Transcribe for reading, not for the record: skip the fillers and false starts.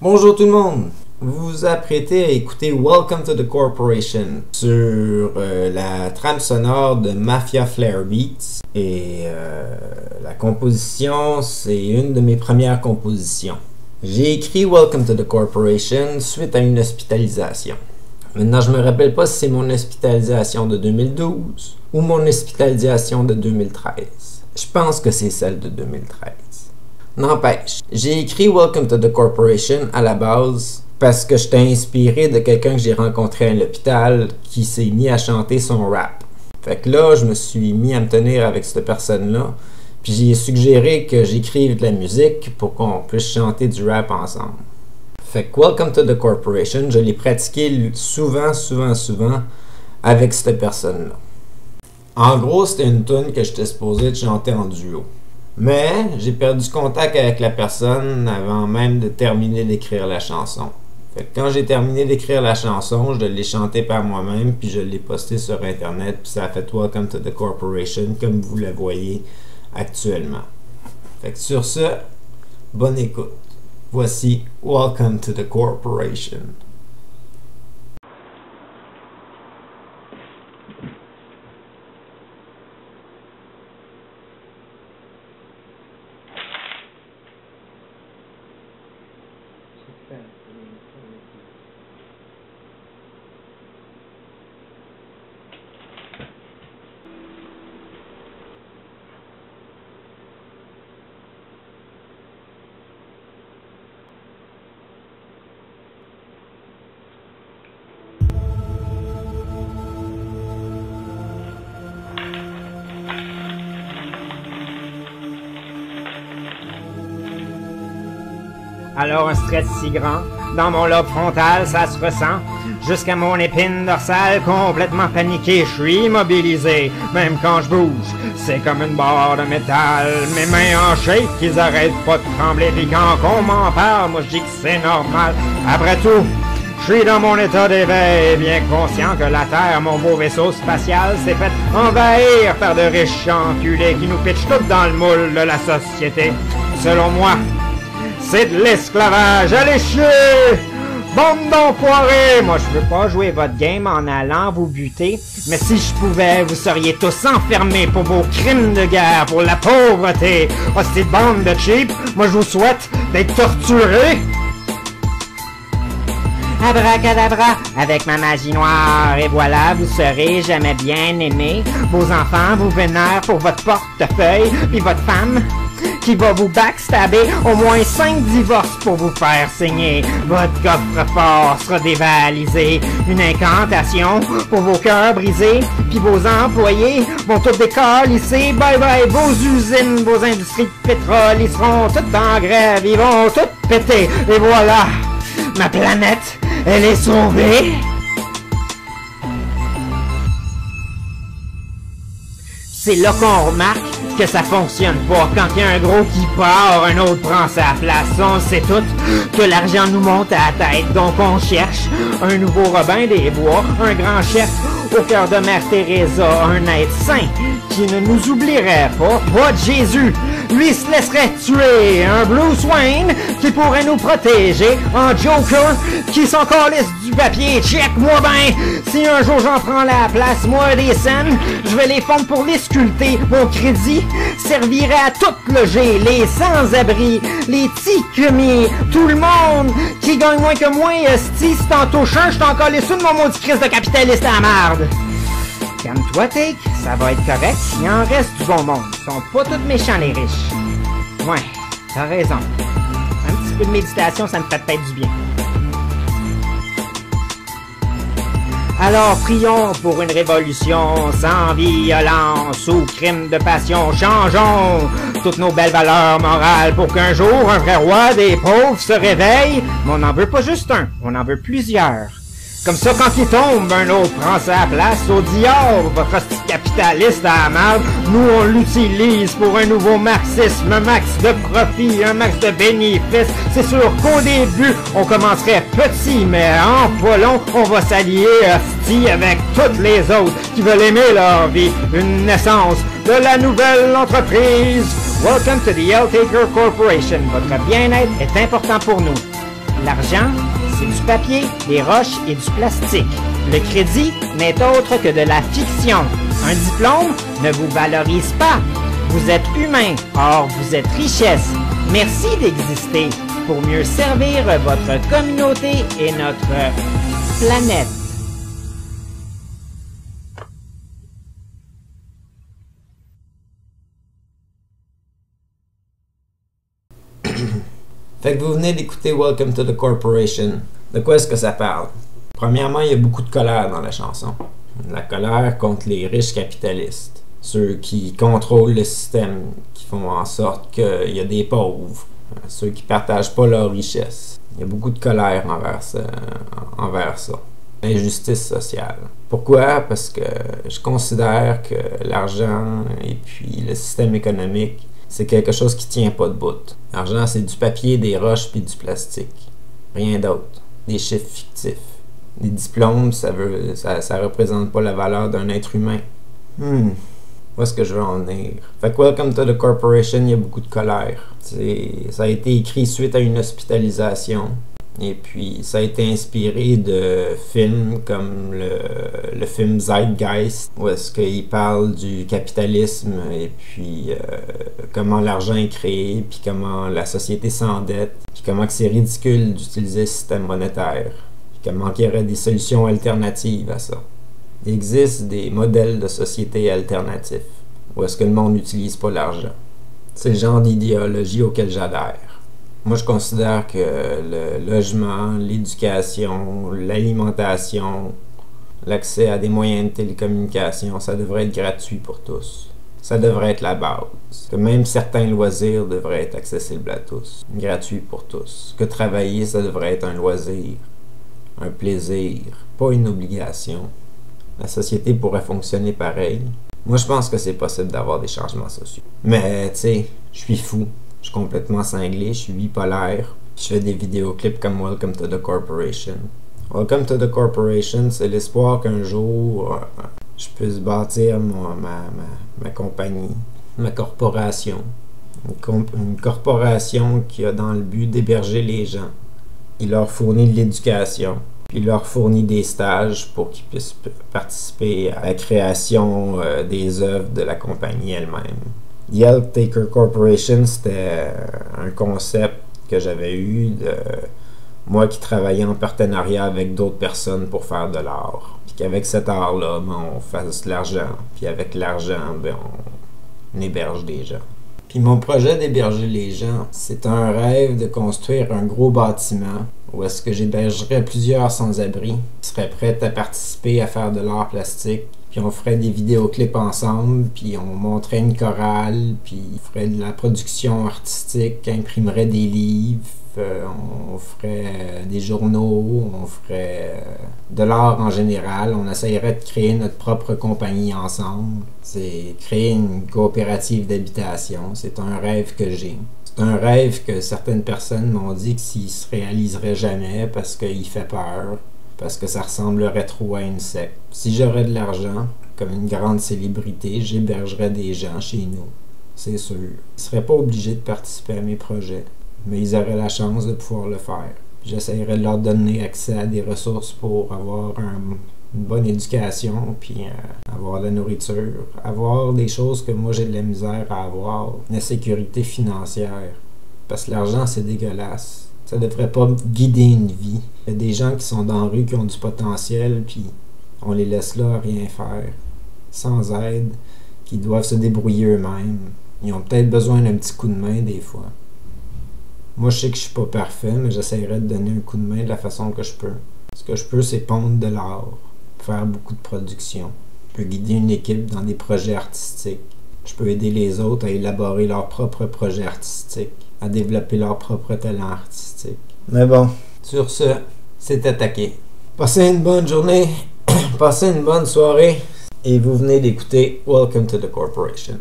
Bonjour tout le monde! Vous vous apprêtez à écouter Welcome to the Corporation sur la trame sonore de Mafia Flare Beats et la composition, c'est une de mes premières compositions. J'ai écrit Welcome to the Corporation suite à une hospitalisation. Maintenant, je me rappelle pas si c'est mon hospitalisation de 2012 ou mon hospitalisation de 2013. Je pense que c'est celle de 2013. N'empêche, j'ai écrit Welcome to the Corporation à la base parce que j'étais inspiré de quelqu'un que j'ai rencontré à l'hôpital qui s'est mis à chanter son rap. Fait que là, je me suis mis à me tenir avec cette personne-là, puis j'ai suggéré que j'écrive de la musique pour qu'on puisse chanter du rap ensemble. Fait que Welcome to the Corporation, je l'ai pratiqué souvent avec cette personne-là. En gros, c'était une tune que j'étais supposé de chanter en duo. Mais j'ai perdu contact avec la personne avant même de terminer d'écrire la chanson. Fait que quand j'ai terminé d'écrire la chanson, je l'ai chantée par moi-même, puis je l'ai postée sur Internet, puis ça a fait Welcome to the Corporation, comme vous la voyez actuellement. Fait que sur ce, bonne écoute. Voici Welcome to the Corporation. Alors un stress si grand, dans mon lobe frontal ça se ressent, jusqu'à mon épine dorsale complètement paniquée, je suis immobilisé, même quand je bouge, c'est comme une barre de métal, mes mains en shape, qu'ils arrêtent pas de trembler, puis quand on m'en parle, moi je dis que c'est normal, après tout, je suis dans mon état d'éveil, bien conscient que la Terre, mon beau vaisseau spatial, s'est fait envahir par de riches enculés qui nous pitchent tout dans le moule de la société, selon moi. C'est de l'esclavage, allez chier! Bande d'enfoirés! Moi, je veux pas jouer votre game en allant vous buter, mais si je pouvais, vous seriez tous enfermés pour vos crimes de guerre, pour la pauvreté. Hostie de bande de cheap, moi je vous souhaite d'être torturés! Abracadabra, avec ma magie noire, et voilà, vous serez jamais bien aimés. Vos enfants vous vénèrent pour votre portefeuille, puis votre femme qui va vous backstabber, au moins 5 divorces pour vous faire signer. Votre coffre-fort sera dévalisé, une incantation pour vos cœurs brisés, puis vos employés vont tout décalisser. Bye bye, vos usines, vos industries de pétrole, ils seront toutes en grève, ils vont toutes péter. Et voilà, ma planète, elle est sauvée. C'est là qu'on remarque que ça fonctionne pas. Quand il y a un gros qui part, un autre prend sa place. On sait tout que l'argent nous monte à la tête. Donc on cherche un nouveau Robin des Bois, un grand chef au cœur de Mère Teresa, un être saint qui ne nous oublierait pas de Jésus. Lui se laisserait tuer, un Bruce Wayne qui pourrait nous protéger, un Joker qui s'en calisse du papier. Check-moi ben, si un jour j'en prends la place, moi des scènes, je vais les fondre pour les sculpter. Mon crédit servirait à tout loger, les sans-abri, les ticumés, tout le monde qui gagne moins que moi, esti, si tantôt je t'en calisse une, mon maudit Christ de capitaliste à la marde. Calme-toi, Take, ça va être correct, il en reste du bon monde. Ils sont pas tous méchants, les riches. Ouais, t'as raison. Un petit peu de méditation, ça me ferait peut-être du bien. Alors prions pour une révolution sans violence ou crime de passion. Changeons toutes nos belles valeurs morales pour qu'un jour un vrai roi des pauvres se réveille. Mais on n'en veut pas juste un, on en veut plusieurs. Comme ça, quand il tombe, un autre prend sa place. Au diable, votre hostie capitaliste à la marde, nous on l'utilise pour un nouveau marxisme, un max de profit, un max de bénéfices. C'est sûr qu'au début, on commencerait petit, mais en pas long, on va s'allier hostie avec toutes les autres qui veulent aimer leur vie. Une naissance de la nouvelle entreprise. Welcome to the L-Taker Corporation. Votre bien-être est important pour nous. L'argent, c'est du papier, des roches et du plastique. Le crédit n'est autre que de la fiction. Un diplôme ne vous valorise pas. Vous êtes humain, or vous êtes richesse. Merci d'exister pour mieux servir votre communauté et notre planète. Fait que vous venez d'écouter Welcome to the Corporation. De quoi est-ce que ça parle? Premièrement, il y a beaucoup de colère dans la chanson. La colère contre les riches capitalistes. Ceux qui contrôlent le système, qui font en sorte qu'il y a des pauvres. Ceux qui partagent pas leur richesse. Il y a beaucoup de colère envers ça. L'injustice sociale. Pourquoi? Parce que je considère que l'argent et puis le système économique, c'est quelque chose qui tient pas debout. L'argent, c'est du papier, des roches puis du plastique. Rien d'autre. Des chiffres fictifs. Les diplômes, ça représente pas la valeur d'un être humain. Où est-ce que je veux en venir? Fait que Welcome to the Corporation, il y a beaucoup de colère. Ça a été écrit suite à une hospitalisation. Et puis, ça a été inspiré de films comme le film Zeitgeist, où est-ce qu'il parle du capitalisme et puis comment l'argent est créé, puis comment la société s'endette, puis comment c'est ridicule d'utiliser le système monétaire, puis comment il y aurait des solutions alternatives à ça. Il existe des modèles de société alternatifs, où est-ce que le monde n'utilise pas l'argent. C'est le genre d'idéologie auquel j'adhère. Moi, je considère que le logement, l'éducation, l'alimentation, l'accès à des moyens de télécommunication, ça devrait être gratuit pour tous. Ça devrait être la base. Que même certains loisirs devraient être accessibles à tous, gratuits pour tous. Que travailler, ça devrait être un loisir, un plaisir, pas une obligation. La société pourrait fonctionner pareil. Moi, je pense que c'est possible d'avoir des changements sociaux. Mais, tu sais, je suis fou. Je suis complètement cinglé, je suis bipolaire. Je fais des vidéoclips comme Welcome to the Corporation. Welcome to the Corporation, c'est l'espoir qu'un jour, je puisse bâtir ma compagnie, ma corporation. Une corporation qui a dans le but d'héberger les gens. Il leur fournit de l'éducation. Puis il leur fournit des stages pour qu'ils puissent participer à la création des œuvres de la compagnie elle-même. Yield Taker Corporation, c'était un concept que j'avais eu de moi qui travaillais en partenariat avec d'autres personnes pour faire de l'art. Puis qu'avec cet art-là, on fasse de l'argent. Puis avec l'argent, on héberge des gens. Puis mon projet d'héberger les gens, c'est un rêve de construire un gros bâtiment où est-ce que j'hébergerais plusieurs sans-abri qui seraient prêts à participer à faire de l'art plastique. Puis on ferait des vidéoclips ensemble, puis on montrait une chorale, puis on ferait de la production artistique, imprimerait des livres, on ferait des journaux, on ferait de l'art en général. On essayerait de créer notre propre compagnie ensemble. C'est créer une coopérative d'habitation. C'est un rêve que j'ai. C'est un rêve que certaines personnes m'ont dit que s'il se réaliserait jamais parce qu'il fait peur. Parce que ça ressemblerait trop à une secte. Si j'aurais de l'argent, comme une grande célébrité, j'hébergerais des gens chez nous. C'est sûr. Ils ne seraient pas obligés de participer à mes projets, mais ils auraient la chance de pouvoir le faire. J'essaierais de leur donner accès à des ressources pour avoir une bonne éducation, puis avoir de la nourriture, avoir des choses que moi j'ai de la misère à avoir, la sécurité financière. Parce que l'argent, c'est dégueulasse. Ça devrait pas guider une vie. Il y a des gens qui sont dans la rue qui ont du potentiel, puis on les laisse là à rien faire, sans aide, qui doivent se débrouiller eux-mêmes. Ils ont peut-être besoin d'un petit coup de main des fois. Moi, je sais que je suis pas parfait, mais j'essaierai de donner un coup de main de la façon que je peux. Ce que je peux, c'est pondre de l'art, faire beaucoup de production. Je peux guider une équipe dans des projets artistiques. Je peux aider les autres à élaborer leurs propres projets artistiques, à développer leur propre talent artistique. Mais bon, sur ce, c'est attaqué. Passez une bonne journée, passez une bonne soirée, et vous venez d'écouter Welcome to the Corporation.